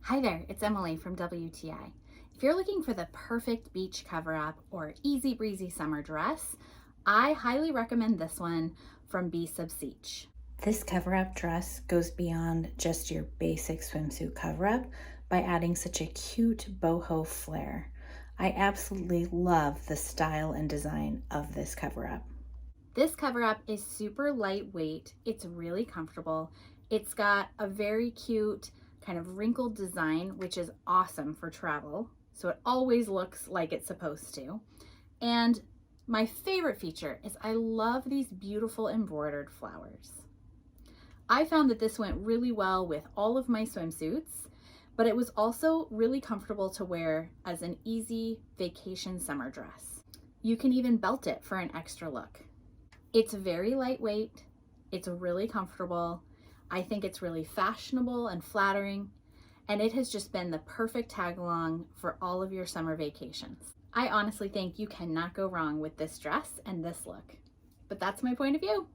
Hi there, it's Emily from WTI. If you're looking for the perfect beach cover-up or easy breezy summer dress, I highly recommend this one from Bsubseach. This cover-up dress goes beyond just your basic swimsuit cover-up by adding such a cute boho flare. I absolutely love the style and design of this cover-up. This cover-up is super lightweight, it's really comfortable, it's got a very cute kind of wrinkled design, which is awesome for travel, so it always looks like it's supposed to. And my favorite feature is I love these beautiful embroidered flowers. I found that this went really well with all of my swimsuits, but it was also really comfortable to wear as an easy vacation summer dress. You can even belt it for an extra look. It's very lightweight, it's really comfortable, I think it's really fashionable and flattering, and it has just been the perfect tag along for all of your summer vacations. I honestly think you cannot go wrong with this dress and this look. But that's my point of view.